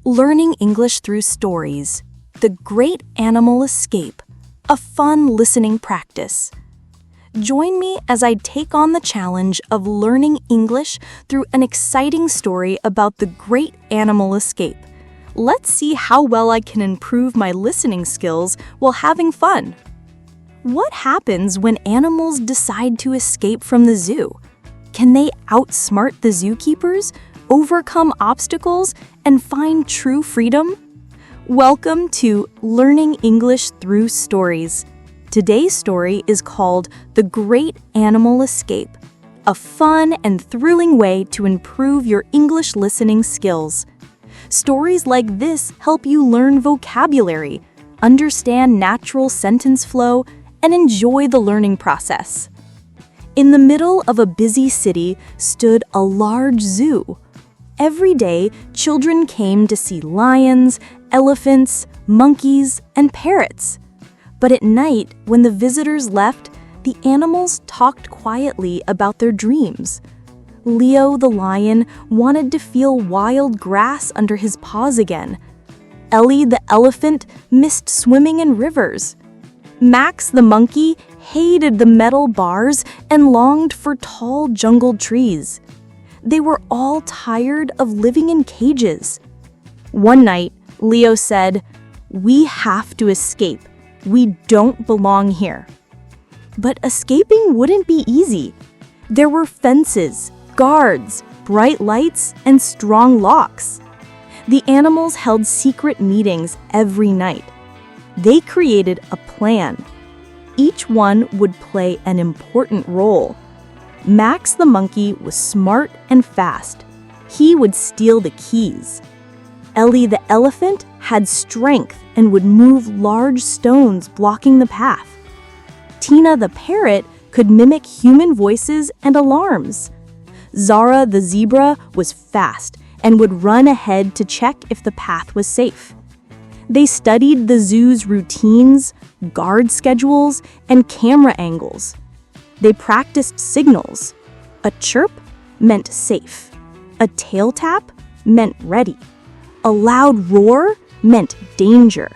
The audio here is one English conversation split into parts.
Learning English through stories. The Great Animal Escape. A fun listening practice. Join me as I take on the challenge of learning English through an exciting story about the Great Animal Escape. Let's see how well I can improve my listening skills while having fun. What happens when animals decide to escape from the zoo? Can they outsmart the zookeepers, overcome obstacles, and find true freedom? Welcome to Learning English Through Stories. Today's story is called The Great Animal Escape, a fun and thrilling way to improve your English listening skills. Stories like this help you learn vocabulary, understand natural sentence flow, and enjoy the learning process. In the middle of a busy city stood a large zoo. Every day, children came to see lions, elephants, monkeys, and parrots. But at night, when the visitors left, the animals talked quietly about their dreams. Leo the lion wanted to feel wild grass under his paws again. Ellie the elephant missed swimming in rivers. Max the monkey hated the metal bars and longed for tall jungle trees. They were all tired of living in cages. One night, Leo said, "We have to escape. We don't belong here." But escaping wouldn't be easy. There were fences, guards, bright lights, and strong locks. The animals held secret meetings every night. They created a plan. Each one would play an important role. Max the monkey was smart and fast. He would steal the keys. Ellie the elephant had strength and would move large stones blocking the path. Tina the parrot could mimic human voices and alarms. Zara the zebra was fast and would run ahead to check if the path was safe. They studied the zoo's routines, guard schedules, and camera angles. They practiced signals. A chirp meant safe. A tail tap meant ready. A loud roar meant danger.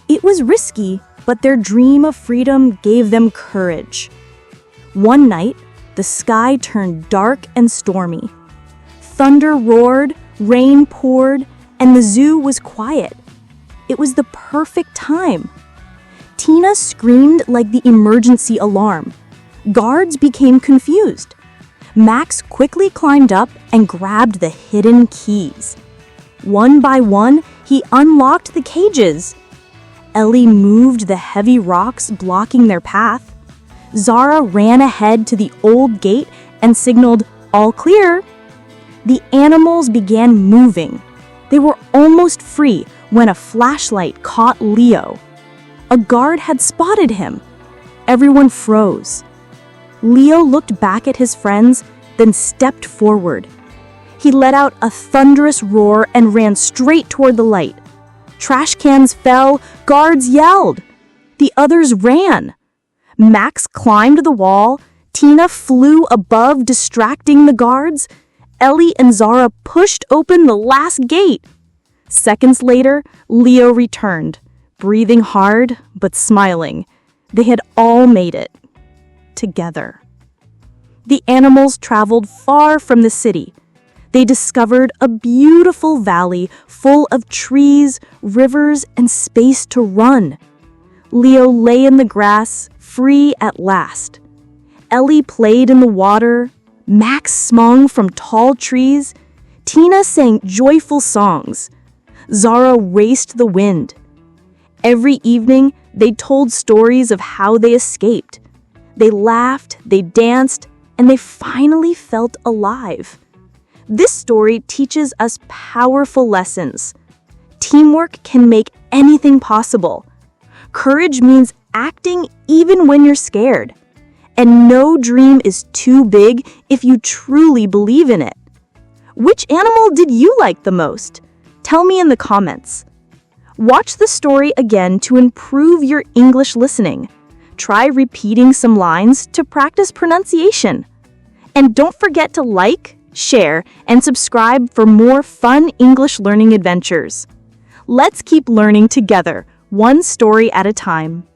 It was risky, but their dream of freedom gave them courage. One night, the sky turned dark and stormy. Thunder roared, rain poured, and the zoo was quiet. It was the perfect time. Tina screamed like the emergency alarm. Guards became confused. Max quickly climbed up and grabbed the hidden keys. One by one, he unlocked the cages. Ellie moved the heavy rocks blocking their path. Zara ran ahead to the old gate and signaled, "All clear." The animals began moving. They were almost free when a flashlight caught Leo. A guard had spotted him. Everyone froze. Leo looked back at his friends, then stepped forward. He let out a thunderous roar and ran straight toward the light. Trash cans fell, guards yelled. The others ran. Max climbed the wall. Tina flew above, distracting the guards. Ellie and Zara pushed open the last gate. Seconds later, Leo returned, breathing hard but smiling. They had all made it. Together. The animals traveled far from the city. They discovered a beautiful valley full of trees, rivers, and space to run. Leo lay in the grass, free at last. Ellie played in the water. Max swung from tall trees. Tina sang joyful songs. Zara raced the wind. Every evening, they told stories of how they escaped. They laughed, they danced, and they finally felt alive. This story teaches us powerful lessons. Teamwork can make anything possible. Courage means acting even when you're scared. And no dream is too big if you truly believe in it. Which animal did you like the most? Tell me in the comments. Watch the story again to improve your English listening. Try repeating some lines to practice pronunciation. And don't forget to like, share, and subscribe for more fun English learning adventures. Let's keep learning together, one story at a time.